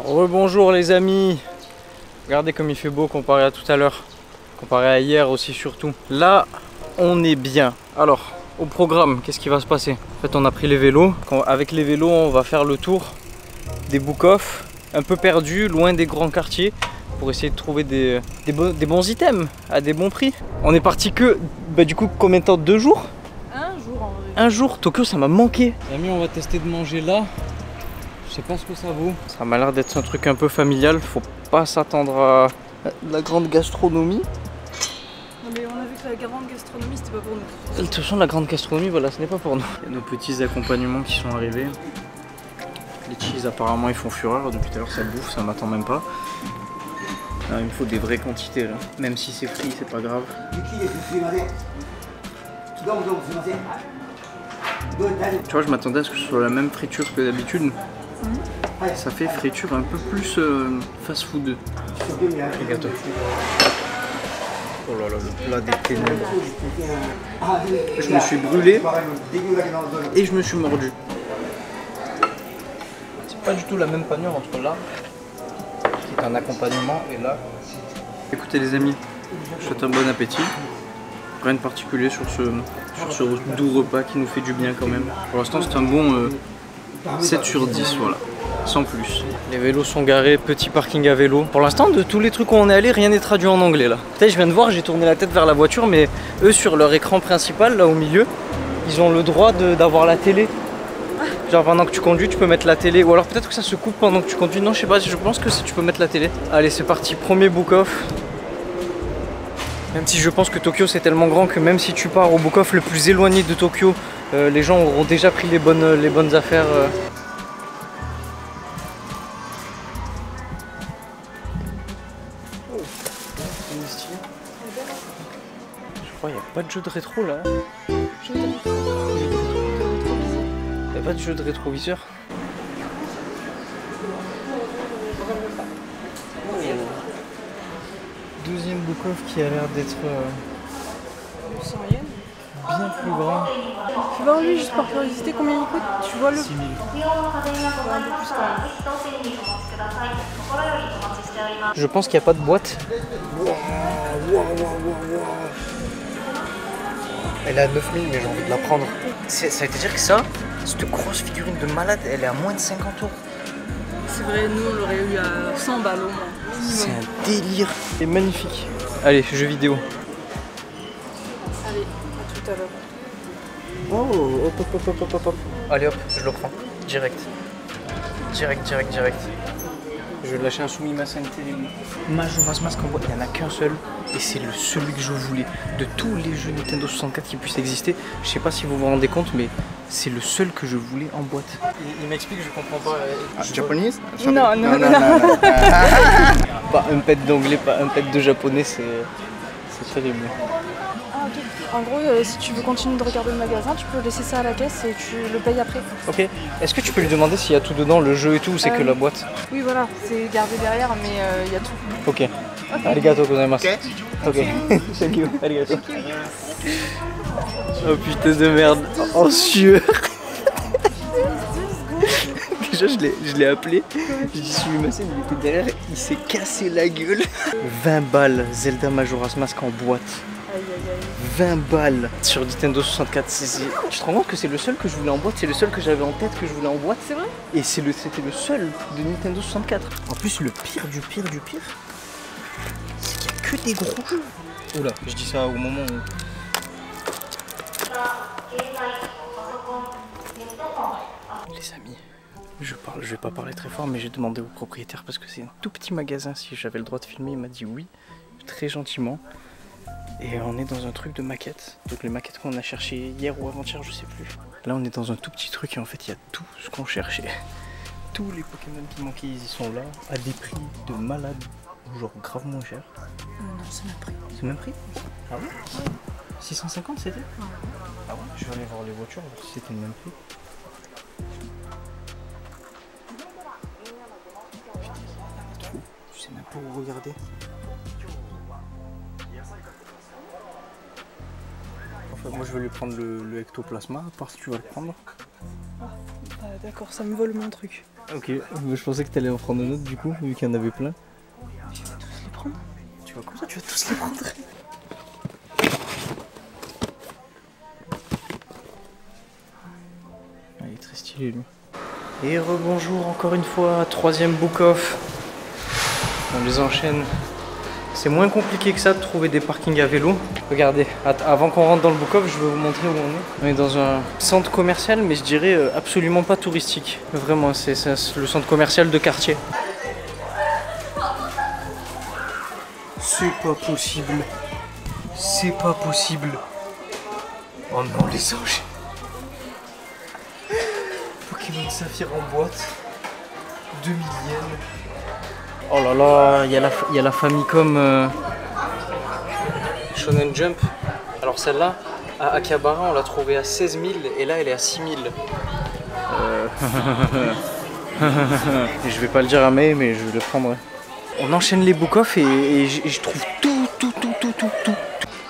Rebonjour les amis. Regardez comme il fait beau comparé à tout à l'heure. Comparé à hier aussi surtout. Là, on est bien. Alors, au programme, qu'est-ce qui va se passer? En fait, on a pris les vélos. Avec les vélos, on va faire le tour des book-off, un peu perdus, loin des grands quartiers, pour essayer de trouver des bons items à des bons prix. On est parti que, du coup, combien de temps? 2 jours? Un jour en vrai. Un jour, Tokyo, ça m'a manqué. Les amis, on va tester de manger là. Je sais pas ce que ça vaut. Ça m'a l'air d'être un truc un peu familial. Faut pas s'attendre à la grande gastronomie. Non mais on a vu que la grande gastronomie c'était pas pour nous. De toute façon, la grande gastronomie, voilà, ce n'est pas pour nous. Il y a nos petits accompagnements qui sont arrivés. Les cheese, apparemment, ils font fureur. Depuis tout à l'heure, ça bouffe, ça m'attend même pas. Ah, il me faut des vraies quantités là. Même si c'est frit, c'est pas grave. Tu vois, je m'attendais à ce que ce soit la même friture que d'habitude. Ça fait friture un peu plus fast-food. Les gâteaux. Oh là là, le plat des ténèbres. Je me suis brûlé et je me suis mordu. C'est pas du tout la même panure entre là, qui est un accompagnement, et là. Écoutez les amis, je vous souhaite un bon appétit. Rien de particulier sur ce doux repas qui nous fait du bien quand même. Pour l'instant c'est un bon 7 sur 10, voilà. Sans plus. Les vélos sont garés, petit parking à vélo. Pour l'instant, de tous les trucs où on est allé, rien n'est traduit en anglais là. Peut-être je viens de voir, j'ai tourné la tête vers la voiture, mais eux sur leur écran principal, là au milieu, ils ont le droit d'avoir la télé. Genre pendant que tu conduis, tu peux mettre la télé. Ou alors peut-être que ça se coupe pendant que tu conduis. Non, je sais pas, je pense que tu peux mettre la télé. Allez, c'est parti, premier book-off. Même si je pense que Tokyo c'est tellement grand que même si tu pars au book-off le plus éloigné de Tokyo, les gens auront déjà pris les bonnes affaires. Je crois qu'il n'y a pas de jeu de rétro là. Il n'y a pas de jeu de rétroviseur. Deuxième book-off qui a l'air d'être bien plus grand. Tu vas voir lui juste par curiosité combien il coûte? Tu vois le 6 000. Je pense qu'il n'y a pas de boîte. Elle est à 9 000 mais j'ai envie de la prendre. Ça veut dire que ça, cette grosse figurine de malade, elle est à moins de 50 €. C'est vrai, nous on l'aurait eu à 100 balles au moins. C'est un délire. C'est magnifique. Allez, jeux vidéo. Allez, à tout à l'heure. Oh, hop. Allez hop, je le prends. Direct. Direct. Je vais lâcher un Sumimasen Terrible. Majora's Mask en boîte, il n'y en a qu'un seul. Et c'est celui que je voulais. De tous les jeux Nintendo 64 qui puissent exister, je sais pas si vous vous rendez compte, mais c'est le seul que je voulais en boîte. Il m'explique, je comprends pas. Japonais? Non. Pas un pet d'anglais, pas un pet de japonais, c'est terrible. Ah, ok. En gros, si tu veux continuer de regarder le magasin, tu peux laisser ça à la caisse et tu le payes après. Ok. Est-ce que tu peux lui demander s'il y a tout dedans, le jeu et tout, ou c'est que la boîte? Oui, voilà, c'est gardé derrière, mais il y a tout. Ok. Arigato gozaimasu. Ok. Thank you. Arigato. Oh putain de merde. En sueur. Déjà je l'ai appelé. Je dis Sumimasen, il était derrière, il s'est cassé la gueule. 20 balles Zelda Majora's Mask en boîte. 20 balles sur Nintendo 64. Tu te rends compte que c'est le seul que je voulais en boîte, c'est le seul que j'avais en tête que je voulais en boîte. C'est vrai? Et c'était le seul de Nintendo 64. En plus, le pire du pire, c'est qu'il n'y a que des gros jeux. Oula, je dis ça au moment où... Les amis, je vais pas parler très fort, mais j'ai demandé au propriétaire parce que c'est un tout petit magasin. Si j'avais le droit de filmer, il m'a dit oui, très gentiment. Et on est dans un truc de maquettes. Donc les maquettes qu'on a cherché hier ou avant-hier, je sais plus. Là on est dans un tout petit truc et en fait il y a tout ce qu'on cherchait. Tous les Pokémon qui manquaient, ils y sont là, à des prix de malade, genre gravement cher. Non, c'est même prix. C'est le même prix? Ah ouais? 650 c'était? Ah ouais? Je vais aller voir les voitures, voir si c'était le même prix. Je sais même pas où regarder. Moi je vais lui prendre le ectoplasma, à part si tu vas le prendre. Ah, d'accord, ça me vole mon truc. Ok, je pensais que t'allais en prendre un autre du coup, vu qu'il y en avait plein. Je vais tous les prendre. Tu vois comme ça, tu vas tous les prendre. Ah, il est très stylé lui. Et rebonjour encore une fois, troisième book-off. On les enchaîne. C'est moins compliqué que ça de trouver des parkings à vélo. Regardez, avant qu'on rentre dans le book-off, je vais vous montrer où on est. On est dans un centre commercial, mais je dirais absolument pas touristique. Vraiment, c'est le centre commercial de quartier. C'est pas possible. C'est pas possible. Oh non, les anges. Pokémon Saphir en boîte. 2000 yens. Oh là là, il y a la Famicom Shonen Jump. Alors celle-là, à Akihabara, on l'a trouvée à 16 000 et là elle est à 6 000. Je vais pas le dire à May, mais je le prendrai. On enchaîne les book-off et je trouve tout.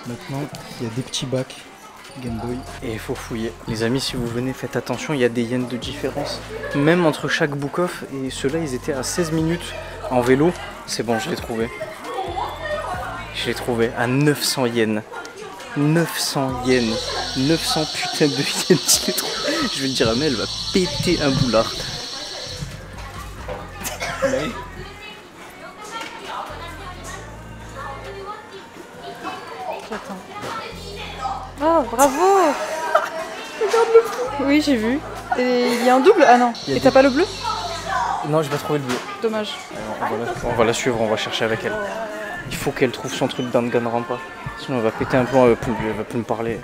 Maintenant, il y a des petits bacs Game Boy et il faut fouiller. Les amis, si vous venez, faites attention, il y a des yens de différence. Même entre chaque book-off, et ceux-là, ils étaient à 16 minutes en vélo. C'est bon, je l'ai trouvé. Je l'ai trouvé à 900 yens. 900 yens. 900 putain de yens, je l'ai trouvé. Je vais le dire à Mel, elle va péter un boulard. Mais... J'attends. Oh, bravo. Regarde le bleu. Oui, j'ai vu. Et il y a un double? Ah non. Et t'as pas le bleu? Non, j'ai pas trouvé le bleu. Dommage. On va la suivre, on va chercher avec elle. Il faut qu'elle trouve son truc Danganronpa. Sinon elle va péter un plomb, elle va plus me parler.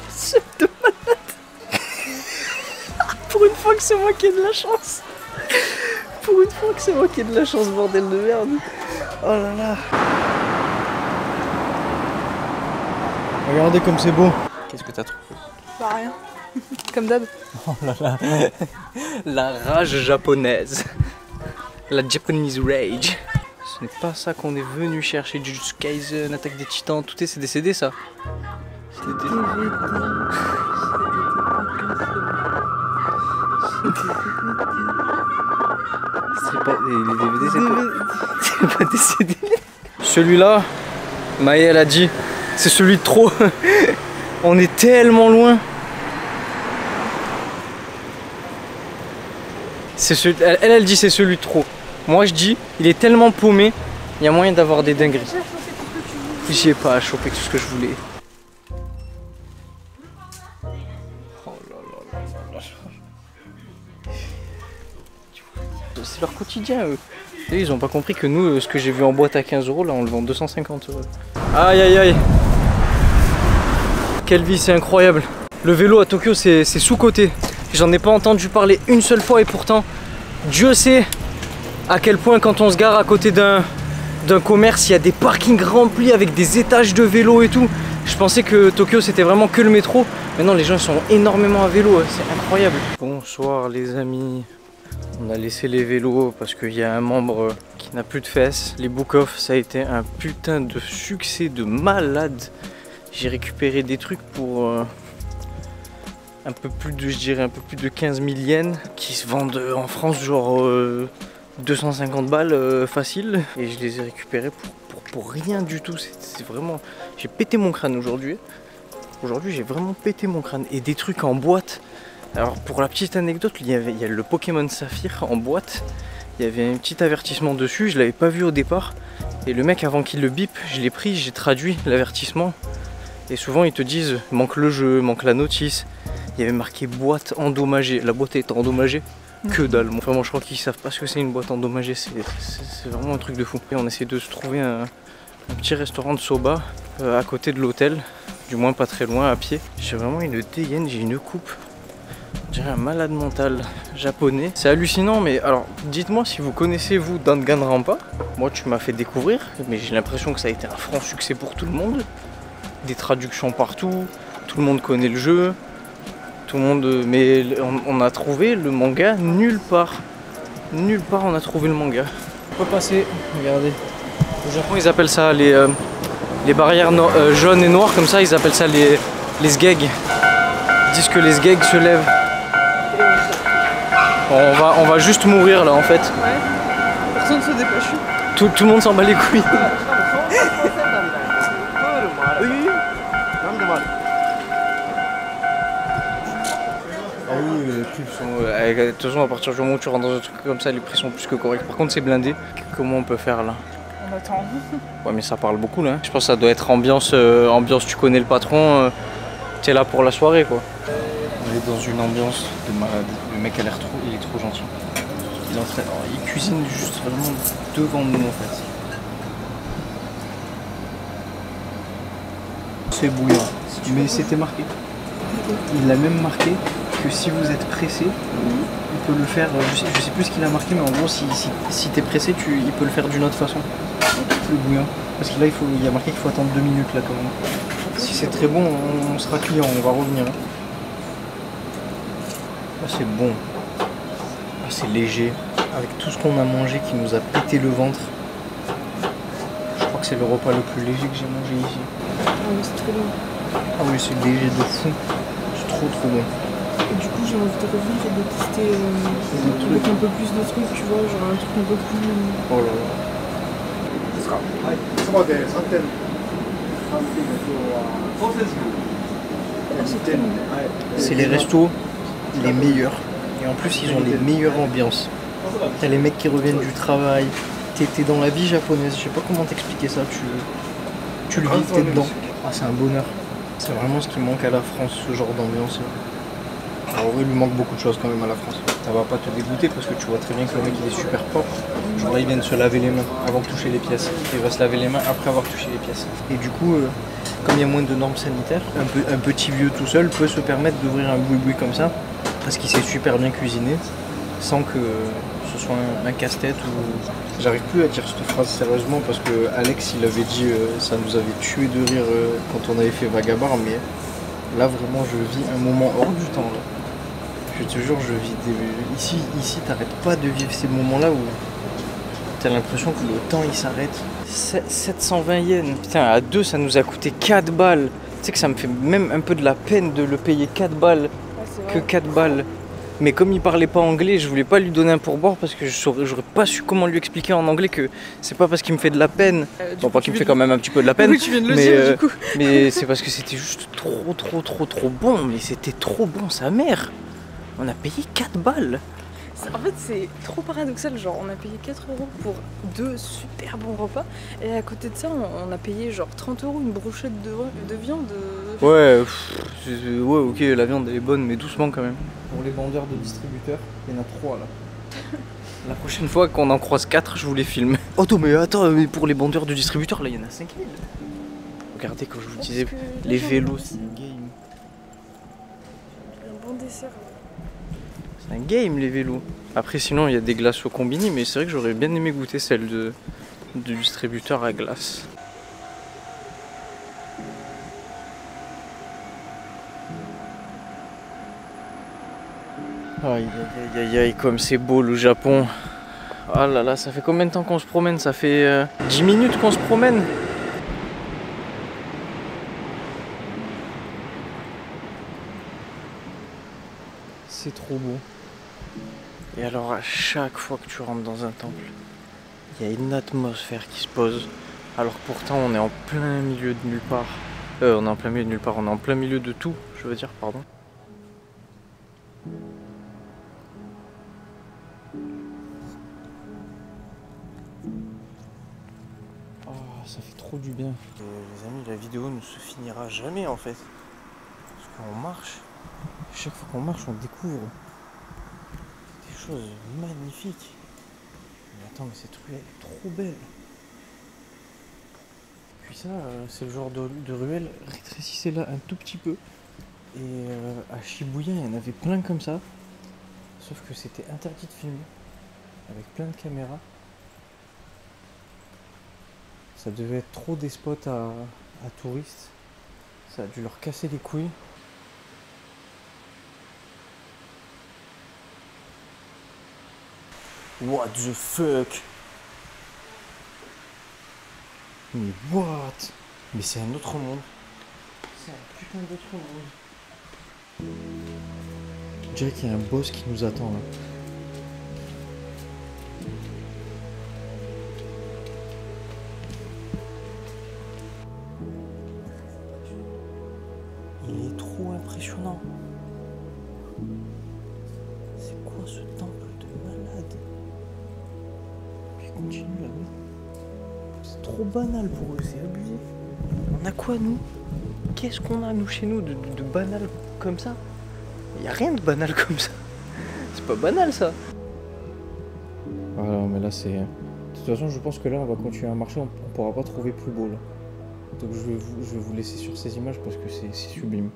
Chef de malade. Pour une fois que c'est moi qui ai de la chance. Pour une fois que c'est moi qui ai de la chance, bordel de merde. Oh là là. Regardez comme c'est beau. Qu'est-ce que t'as trouvé? Bah rien. Comme d'hab. Oh là là. La rage japonaise. La Japanese rage. Ce n'est pas ça qu'on est venu chercher. Jujutsu Kaisen, Attaque des Titans, tout est c'est décédé ça. C'est pas... Les DVD c'est pas décédé. Celui-là, Maë elle a dit, c'est celui de trop. On est tellement loin. Elle dit c'est celui de trop. Moi je dis, il est tellement paumé, il y a moyen d'avoir des dingueries. J'ai pas à choper tout ce que je voulais. Oh là là là là. C'est leur quotidien eux. Et ils ont pas compris que nous, ce que j'ai vu en boîte à 15 €, là on le vend 250 €. Aïe aïe aïe. Quelle vie, c'est incroyable. Le vélo à Tokyo c'est sous-coté. J'en ai pas entendu parler une seule fois et pourtant, Dieu sait à quel point quand on se gare à côté d'un commerce, il y a des parkings remplis avec des étages de vélo et tout. Je pensais que Tokyo c'était vraiment que le métro. Maintenant les gens sont énormément à vélo, c'est incroyable. Bonsoir les amis. On a laissé les vélos parce qu'il y a un membre qui n'a plus de fesses. Les book-off, ça a été un putain de succès de malade. J'ai récupéré des trucs pour... un peu plus de, je dirais, un peu plus de 15 000 yens qui se vendent en France genre 250 balles facile, et je les ai récupérés pour rien du tout. C'est vraiment, j'ai pété mon crâne aujourd'hui. Aujourd'hui j'ai vraiment pété mon crâne, et des trucs en boîte. Alors pour la petite anecdote, il y a le Pokémon Saphir en boîte. Il y avait un petit avertissement dessus, je l'avais pas vu au départ, et le mec avant qu'il le bip, je l'ai pris, j'ai traduit l'avertissement. Et souvent ils te disent manque le jeu, manque la notice. Il y avait marqué boîte endommagée. La boîte est endommagée. Que dalle. Vraiment, je crois qu'ils savent pas ce que c'est une boîte endommagée. C'est vraiment un truc de fou. Et on essaie de se trouver un petit restaurant de soba à côté de l'hôtel. Du moins pas très loin à pied. J'ai vraiment une dégaine, j'ai une coupe. Je dirais un malade mental japonais. C'est hallucinant, mais alors dites-moi si vous connaissez vous Danganronpa. Moi tu m'as fait découvrir, mais j'ai l'impression que ça a été un franc succès pour tout le monde. Des traductions partout, tout le monde connaît le jeu. Tout le monde, mais on a trouvé le manga nulle part. Nulle part on a trouvé le manga. On peut passer, regardez. Au Japon ils appellent ça les les barrières jaunes et noires comme ça, ils appellent ça les sgegs. Ils disent que les sgegs se lèvent. On va juste mourir là en fait. Ouais. Personne se dépêche. Tout le monde s'en bat les couilles. Ah oui, les pubs sont... de toute façon, à partir du moment où tu rentres dans un truc comme ça, les prix sont plus que corrects. Par contre, c'est blindé. Comment on peut faire là? On attend. Ouais, mais ça parle beaucoup là. Je pense que ça doit être ambiance, tu connais le patron, t'es là pour la soirée quoi. On est dans une ambiance de malade. Le mec a l'air trop, il est trop gentil. Il cuisine juste vraiment devant nous en fait. C'est bouillant. Mais c'était marqué. Il l'a même marqué que si vous êtes pressé, il peut le faire. Je sais plus ce qu'il a marqué, mais en gros, si t'es pressé, il peut le faire d'une autre façon. Le bouillon. Parce que là, il y a marqué qu'il faut attendre 2 minutes là quand même. Si c'est très bon, on sera client, on va revenir. Ah, c'est bon. Ah, c'est léger. Avec tout ce qu'on a mangé qui nous a pété le ventre. Je crois que c'est le repas le plus léger que j'ai mangé ici. Ah oui, c'est très bon. Ah oui, c'est léger de fou. C'est trop bon. Et du coup, j'ai envie de revenir et de tester avec un peu plus de trucs, tu vois, genre un truc un peu plus... Oh là là. C'est les restos les meilleurs. Et en plus, ils ont les meilleures ambiances. T'as les mecs qui reviennent du travail. T'es dans la vie japonaise. Je sais pas comment t'expliquer ça. Tu le vis, t'es dedans. Ah, c'est un bonheur. C'est vraiment ce qui manque à la France, ce genre d'ambiance. Alors, il lui manque beaucoup de choses quand même à la France. Ça va pas te dégoûter parce que tu vois très bien que le mec il est super propre. Genre là il vient de se laver les mains avant de toucher les pièces. Il va se laver les mains après avoir touché les pièces. Et du coup, comme il y a moins de normes sanitaires, un petit vieux tout seul peut se permettre d'ouvrir un boui-boui comme ça parce qu'il sait super bien cuisiner sans que ce soit un casse-tête ou... J'arrive plus à dire cette phrase sérieusement parce que Alex il avait dit ça nous avait tué de rire quand on avait fait Vagabard, mais là vraiment je vis un moment hors du temps là. Je te jure, je vis des... Ici t'arrêtes pas de vivre ces moments-là où t'as l'impression que le temps il s'arrête. 720 yens. Putain, à 2 ça nous a coûté 4 balles. Tu sais que ça me fait même un peu de la peine de le payer 4 balles. Que 4 balles. Mais comme il parlait pas anglais, je voulais pas lui donner un pourboire parce que j'aurais pas su comment lui expliquer en anglais que c'est pas parce qu'il me fait de la peine. Bon, pas qu'il me fait quand même un petit peu de la peine. Oui, tu viens de le dire, du coup. Mais c'est parce que c'était juste trop bon. Mais c'était trop bon, sa mère. On a payé 4 balles. En fait, c'est trop paradoxal. Genre, on a payé 4 € pour 2 super bons repas. Et à côté de ça, on a payé genre 30 € une brochette de viande. Ouais, ok, la viande elle est bonne, mais doucement quand même. Pour les vendeurs de distributeurs, il y en a 3 là. La prochaine fois qu'on en croise 4, je vous les filme. Oh, mais attends, mais pour les vendeurs de distributeurs, là il y en a 5000. Regardez, quand je vous disais, les vélos, c'est un game. Un bon dessert. C'est un game les vélos. Après sinon il y a des glaces au combiné, mais c'est vrai que j'aurais bien aimé goûter celle de distributeur à glace. Aïe, comme c'est beau le Japon. Ah là là, ça fait combien de temps qu'on se promène? Ça fait 10 minutes qu'on se promène. C'est trop beau. Et alors à chaque fois que tu rentres dans un temple, il y a une atmosphère qui se pose. Alors que pourtant on est en plein milieu de nulle part. On est en plein milieu de nulle part, on est en plein milieu de tout, je veux dire, pardon. Oh, ça fait trop du bien. Les amis, la vidéo ne se finira jamais en fait. Parce qu'on marche. Chaque fois qu'on marche, on découvre des choses magnifiques. Mais attends, mais cette ruelle est trop belle. Puis ça, c'est le genre de ruelle, rétrécissez-la un tout petit peu. Et à Shibuya, il y en avait plein comme ça. Sauf que c'était interdit de filmer. Avec plein de caméras. Ça devait être trop des spots à touristes. Ça a dû leur casser les couilles. What the fuck? Mais what? Mais c'est un autre monde. C'est un putain d'autre monde. On dirait qu'il y a un boss qui nous attend là. Il est trop impressionnant. C'est quoi ce temple de malade? Puis continue là. C'est trop banal pour eux, c'est abusé. On a quoi nous? Qu'est-ce qu'on a nous chez nous de banal comme ça? Il n'y a rien de banal comme ça. C'est pas banal ça. Voilà, mais là c'est... De toute façon je pense que là on va continuer à marcher, on pourra pas trouver plus beau là. Donc je vais vous laisser sur ces images parce que c'est sublime.